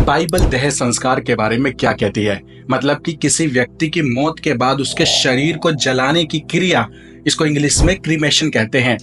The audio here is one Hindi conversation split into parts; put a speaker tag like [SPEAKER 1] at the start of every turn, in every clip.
[SPEAKER 1] बाइबल देह संस्कार के बारे में क्या कहती है? मतलब कि किसी व्यक्ति की मौत के बाद उसके शरीर को जलाने की क्रिया, इसको इंग्लिश में क्रीमेशन कहते हैं।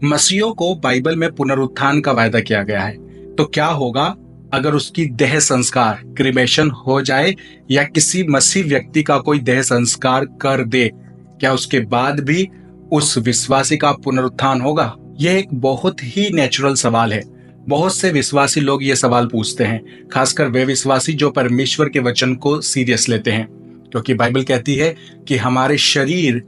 [SPEAKER 1] मसीहों को बाइबल में पुनरुत्थान का वायदा किया गया है। तो क्या होगा अगर उसकी देह संस्कार क्रीमेशन हो जाए या किसी मसीह व्यक्ति का कोई देह संस्कार कर दे, क्या उसके बाद भी उस विश्वासी का पुनरुत्थान होगा? यह एक बहुत ही नेचुरल सवाल है। बहुत से विश्वासी लोग ये सवाल पूछते हैं, खासकर वे विश्वासी जो परमेश्वर के वचन को सीरियस लेते हैं, क्योंकि बाइबल कहती है कि हमारे शरीर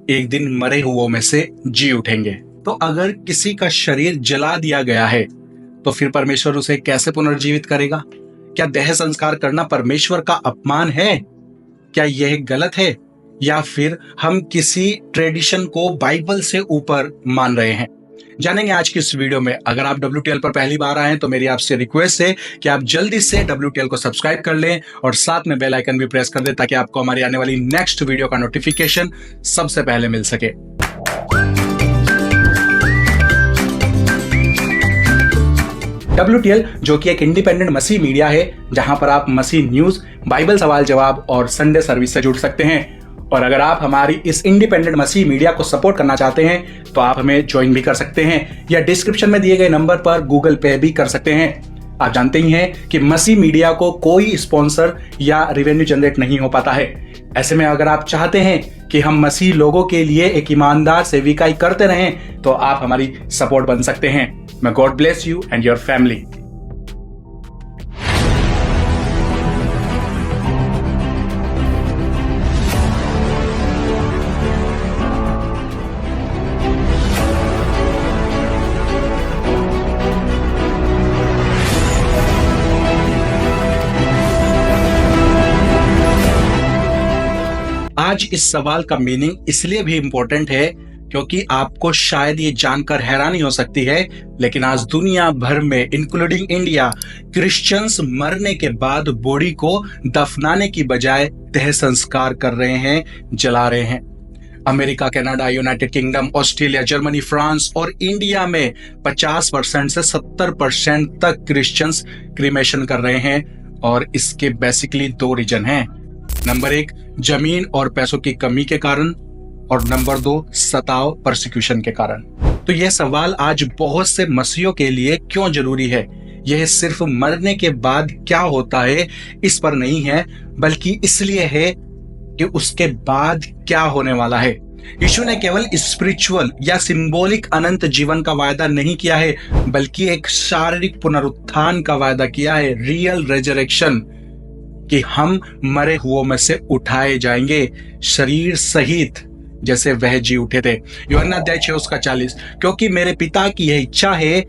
[SPEAKER 1] एक दिन मरे हुओं में से जी उठेंगे। तो अगर किसी का शरीर जला दिया गया है तो फिर परमेश्वर उसे कैसे पुनर्जीवित करेगा? क्या देह संस्कार करना परमेश्वर का अपमान है? क्या यह गलत है या फिर हम किसी ट्रेडिशन को बाइबल से ऊपर मान रहे हैं? जानेंगे आज की इस वीडियो में। अगर आप WTL पर पहली बार आए हैं तो मेरी आपसे रिक्वेस्ट है कि आप जल्दी से WTL को सब्सक्राइब कर लें और साथ में बेल आइकन भी प्रेस कर दें ताकि आपको हमारी आने वाली नेक्स्ट वीडियो का नोटिफिकेशन सबसे पहले मिल सके। WTL जो कि एक इंडिपेंडेंट मसीह मीडिया है, जहां पर आप मसीह न्यूज, बाइबल सवाल जवाब और संडे सर्विस से जुड़ सकते हैं। और अगर आप हमारी इस इंडिपेंडेंट मसीह मीडिया को सपोर्ट करना चाहते हैं तो आप हमें ज्वाइन भी कर सकते हैं या डिस्क्रिप्शन में दिए गए नंबर पर गूगल पे भी कर सकते हैं। आप जानते ही हैं कि मसीह मीडिया को कोई स्पॉन्सर या रेवेन्यू जनरेट नहीं हो पाता है। ऐसे में अगर आप चाहते हैं कि हम मसीह लोगों के लिए एक ईमानदार सेविकाई करते रहें तो आप हमारी सपोर्ट बन सकते हैं। May God bless you and your family. आज इस सवाल का मीनिंग इसलिए भी इम्पोर्टेंट है क्योंकि आपको शायद ये जानकर हैरानी हो सकती है, लेकिन आज दुनिया भर में इंक्लूडिंग इंडिया क्रिश्चियंस मरने के बाद बॉडी को दफनाने की बजाय देह संस्कार कर रहे हैं, जला रहे हैं। America, Canada, United kingdom, Australia, Germany, France और इंडिया में 50% से 70% तक क्रिश्चियंस क्रीमेशन कर रहे हैं और इसके बेसिकली 2 रीजन हैं। नंबर 1 जमीन और पैसों की कमी के कारण और नंबर 2 सताव, परसिक्यूशन के कारण। तो यह सवाल आज बहुत से मसीहियों के लिए क्यों जरूरी है, यह सिर्फ मरने के बाद क्या होता है इस पर नहीं है, बल्कि इसलिए है कि उसके बाद क्या होने वाला है। यीशु ने केवल स्पिरिचुअल या सिंबॉलिक अनंत जीवन का वायदा नहीं किया है, बल्कि एक शारीरिक पुनरुत्थान का वायदा किया है, रियल रेजरेक्शन, कि हम मरे हुओं में से उठाए जाएंगे शरीर सहित, जैसे वह जी उठे थे। यूहन्ना 6:40, क्योंकि मेरे पिता की यह इच्छा है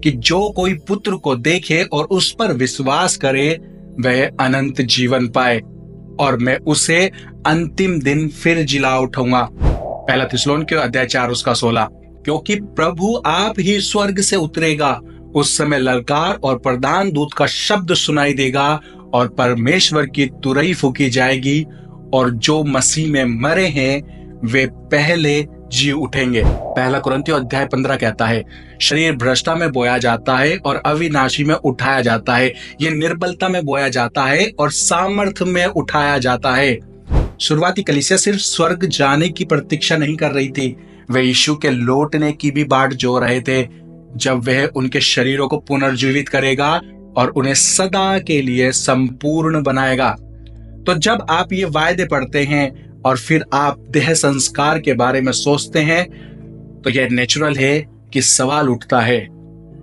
[SPEAKER 1] कि जो कोई पुत्र को देखे और उस पर विश्वास करे वह अनंत जीवन पाए और मैं उसे अंतिम दिन फिर जिला उठाऊंगा। 1 थिस्सलुनीकियों 4:16, क्योंकि प्रभु आप ही स्वर्ग से उतरेगा, उस समय ललकार और प्रधान दूत का शब्द सुनाई देगा और परमेश्वर की तुरही फूकी जाएगी और जो मसीह में मरे हैं वे पहले जी उठेंगे। 1 कुरिन्थियों 15 कहता है, शरीर भ्रष्टता में बोया जाता है और अविनाशी में उठाया जाता है। ये निर्बलता में बोया जाता है और सामर्थ्य में उठाया जाता है। शुरुआती कलीसिया सिर्फ स्वर्ग जाने की प्रतीक्षा नहीं कर रही थी, वे यीशु के लौटने की भी बाट जो रहे थे, जब वह उनके शरीरों को पुनर्जीवित करेगा और उन्हें सदा के लिए संपूर्ण बनाएगा। तो जब आप ये वायदे पढ़ते हैं और फिर आप देह संस्कार के बारे में सोचते हैं तो यह नेचुरल है कि सवाल उठता है,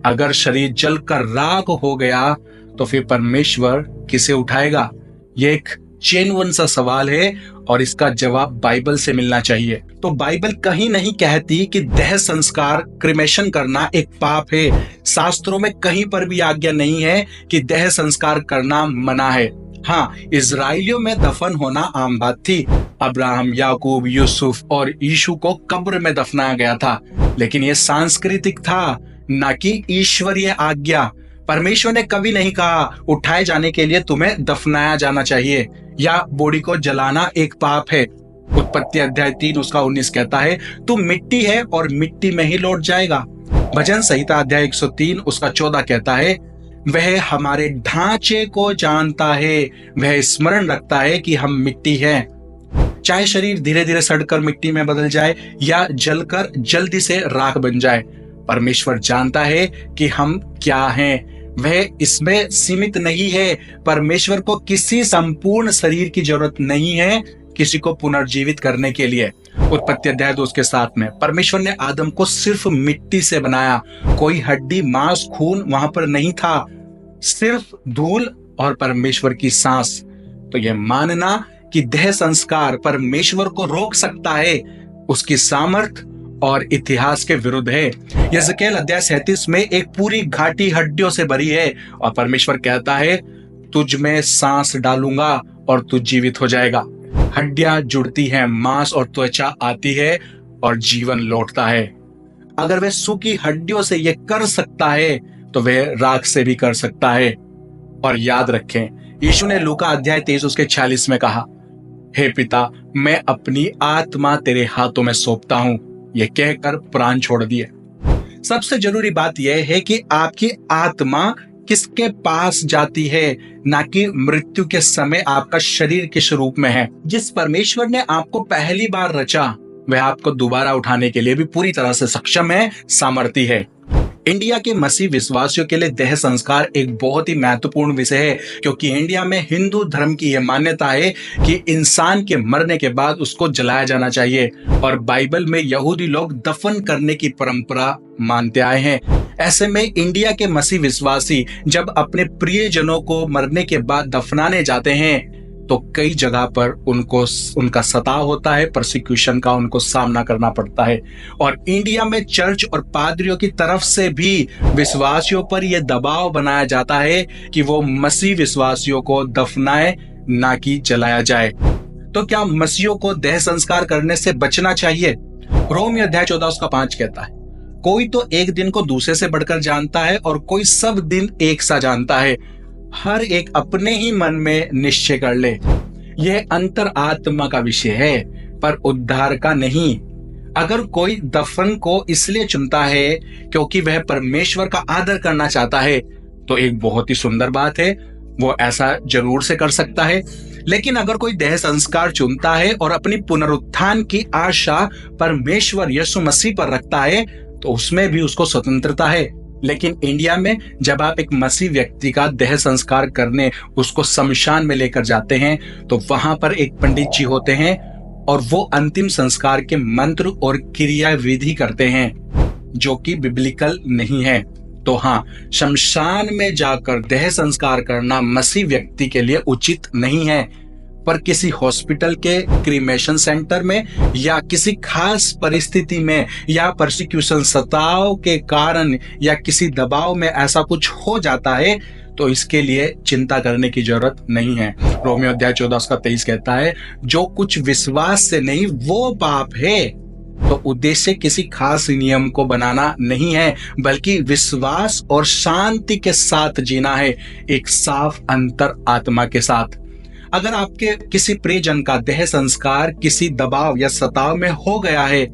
[SPEAKER 1] अगर शरीर जलकर राख हो गया तो फिर परमेश्वर किसे उठाएगा? यह एक जेन्युइन सा सवाल है और इसका जवाब बाइबल से मिलना चाहिए। तो बाइबल कहीं नहीं कहती कि देह संस्कार क्रीमेशन करना एक पाप है। शास्त्रों में कहीं पर भी आज्ञा नहीं है कि देह संस्कार करना मना है। हाँ, इजराइलियों में दफन होना आम बात थी। अब्राहम, याकूब, यूसुफ और यीशु को कब्र में दफनाया गया था, लेकिन यह सांस्कृतिक था, न कि ईश्वरीय आज्ञा। परमेश्वर ने कभी नहीं कहा उठाए जाने के लिए तुम्हें दफनाया जाना चाहिए या बॉडी को जलाना एक पाप है। उत्पत्ति 3:19 कहता है, तू मिट्टी है और मिट्टी में ही लौट जाएगा। भजन संहिता 103:14 कहता है, वह हमारे ढांचे को जानता है, वह स्मरण रखता है कि हम मिट्टी हैं। चाहे शरीर धीरे धीरे सड़कर मिट्टी में बदल जाए या जलकर जल्दी से राख बन जाए, परमेश्वर जानता है कि हम क्या हैं। वह इसमें सीमित नहीं है। परमेश्वर को किसी संपूर्ण शरीर की जरूरत नहीं है किसी को पुनर्जीवित करने के लिए। उत्पत्ति अध्याय 2 के 7 में परमेश्वर ने आदम को सिर्फ मिट्टी से बनाया। कोई हड्डी, मांस, खून वहां पर नहीं था, सिर्फ धूल और परमेश्वर की सांस। तो यह मानना कि देह संस्कार परमेश्वर को रोक सकता है, उसकी सामर्थ्य और इतिहास के विरुद्ध है। यहेजकेल अध्याय 37 में एक पूरी घाटी हड्डियों से भरी है और परमेश्वर कहता है, तुझ में सांस डालूंगा और तू जीवित हो जाएगा। हड्डियां जुड़ती हैं, मांस और त्वचा आती है और जीवन लौटता है। अगर वह सूखी हड्डियों से यह कर सकता है तो वह राख से भी कर सकता है। और याद रखें, यीशु ने लूका अध्याय 23 उसके 46 में कहा, हे पिता, मैं अपनी आत्मा तेरे हाथों में सौंपता हूं। यह कहकर प्राण छोड़ दिए। सबसे जरूरी बात यह है कि आपकी आत्मा किसके पास जाती है, ना कि मृत्यु के समय आपका शरीर किस रूप में है। जिस परमेश्वर ने आपको पहली बार रचा, वह आपको दोबारा उठाने के लिए भी पूरी तरह से सक्षम है, सामर्थी है। इंडिया के मसीह विश्वासियों के लिए देह संस्कार एक बहुत ही महत्वपूर्ण विषय है, क्योंकि इंडिया में हिंदू धर्म की यह मान्यता है कि इंसान के मरने के बाद उसको जलाया जाना चाहिए, और बाइबल में यहूदी लोग दफन करने की परंपरा मानते आए हैं। ऐसे में इंडिया के मसीह विश्वासी जब अपने प्रियजनों को मरने के बाद दफनाने जाते हैं तो कई जगह पर उनका सताव होता है, परसिक्यूशन का उनको सामना करना पड़ता है। और इंडिया में चर्च और पादरियों की तरफ से भी विश्वासियों पर यह दबाव बनाया जाता है कि वो मसीह विश्वासियों को दफनाए, ना कि जलाया जाए। तो क्या मसीहियों को देह संस्कार करने से बचना चाहिए? रोमी अध्याय 14 उसका 5 कहता है, कोई तो एक दिन को दूसरे से बढ़कर जानता है और कोई सब दिन एक सा जानता है। हर एक अपने ही मन में निश्चय कर ले। यह अंतर आत्मा का विषय है, पर उद्धार का नहीं। अगर कोई दफन को इसलिए चुनता है क्योंकि वह परमेश्वर का आदर करना चाहता है, तो एक बहुत ही सुंदर बात है, वो ऐसा जरूर से कर सकता है। लेकिन अगर कोई देह संस्कार चुनता है और अपनी पुनरुत्थान की आशा परमेश्वर यीशु मसीह पर रखता है, तो उसमें भी उसको स्वतंत्रता है। लेकिन इंडिया में जब आप एक मसीह व्यक्ति का देह संस्कार करने उसको शमशान में लेकर जाते हैं, तो वहां पर एक पंडित जी होते हैं और वो अंतिम संस्कार के मंत्र और क्रिया विधि करते हैं, जो कि बिब्लिकल नहीं है। तो हाँ, शमशान में जाकर देह संस्कार करना मसीह व्यक्ति के लिए उचित नहीं है, पर किसी हॉस्पिटल के क्रीमेशन सेंटर में या किसी खास परिस्थिति में या परसिक्यूशन सताव के कारण या किसी दबाव में ऐसा कुछ हो जाता है, तो इसके लिए चिंता करने की जरूरत नहीं है। रोमियो अध्याय 14 उसका 23 कहता है, जो कुछ विश्वास से नहीं वो पाप है। तो उद्देश्य किसी खास नियम को बनाना नहीं है, बल्कि विश्वास और शांति के साथ जीना है, एक साफ अंतर आत्मा के साथ। अगर आपके किसी प्रियजन का देह संस्कार किसी दबाव या सताव में हो गया है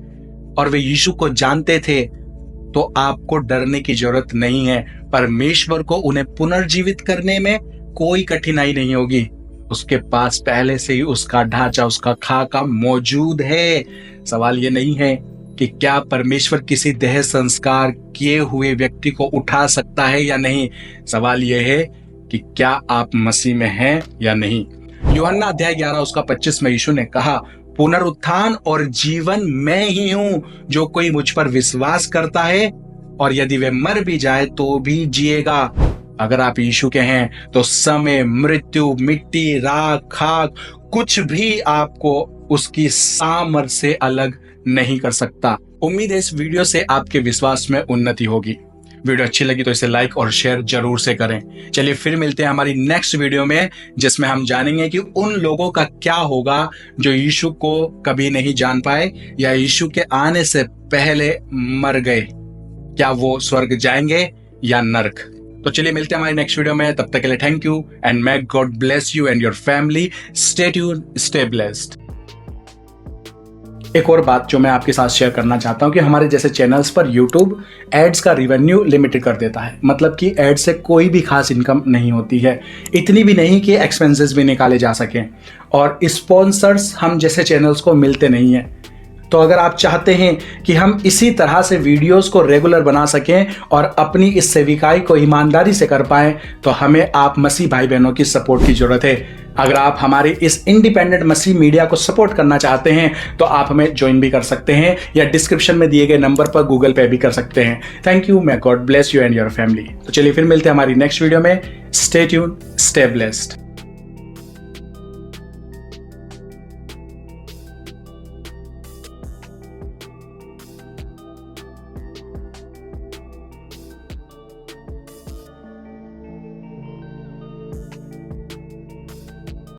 [SPEAKER 1] और वे यीशु को जानते थे, तो आपको डरने की जरूरत नहीं है। परमेश्वर को उन्हें पुनर्जीवित करने में कोई कठिनाई नहीं होगी। उसके पास पहले से ही उसका ढांचा, उसका खाका मौजूद है। सवाल ये नहीं है कि क्या परमेश्वर किसी देह संस्कार किए हुए व्यक्ति को उठा सकता है या नहीं। सवाल यह है कि क्या आप मसीह में हैं या नहीं। यूहन्ना अध्याय 11 उसका 25 में यीशु ने कहा, पुनरुत्थान और जीवन मैं ही हूं। जो कोई मुझ पर विश्वास करता है और यदि वह मर भी जाए तो भी जिएगा। अगर आप यीशु के हैं तो समय, मृत्यु, मिट्टी, राख, खाक कुछ भी आपको उसकी सामर्थ्य से अलग नहीं कर सकता। उम्मीद है इस वीडियो से आपके विश्वास में उन्नति होगी। वीडियो अच्छी लगी तो इसे लाइक और शेयर जरूर से करें। चलिए फिर मिलते हैं हमारी नेक्स्ट वीडियो में, जिसमें हम जानेंगे कि उन लोगों का क्या होगा जो यीशु को कभी नहीं जान पाए या यीशु के आने से पहले मर गए। क्या वो स्वर्ग जाएंगे या नरक। तो चलिए मिलते हैं हमारी नेक्स्ट वीडियो में। तब तक के लिए thank you and may God bless you and your family. Stay tuned, stay blessed. एक और बात जो मैं आपके साथ शेयर करना चाहता हूं कि हमारे जैसे चैनल्स पर यूट्यूब एड्स का रिवेन्यू लिमिटेड कर देता है, मतलब कि एड से कोई भी खास इनकम नहीं होती है, इतनी भी नहीं कि एक्सपेंसेस भी निकाले जा सकें, और स्पॉन्सर्स हम जैसे चैनल्स को मिलते नहीं हैं। तो अगर आप चाहते हैं कि हम इसी तरह से वीडियोस को रेगुलर बना सकें और अपनी इस सेविकाई को ईमानदारी से कर पाएं, तो हमें आप मसीह भाई बहनों की सपोर्ट की जरूरत है। अगर आप हमारे इस इंडिपेंडेंट मसीह मीडिया को सपोर्ट करना चाहते हैं तो आप हमें ज्वाइन भी कर सकते हैं, या डिस्क्रिप्शन में दिए गए नंबर पर गूगल पे भी कर सकते हैं। Thank you, may God bless you and your family. तो चलिए फिर मिलते हैं हमारी नेक्स्ट वीडियो में। Stay tune, stay blessed.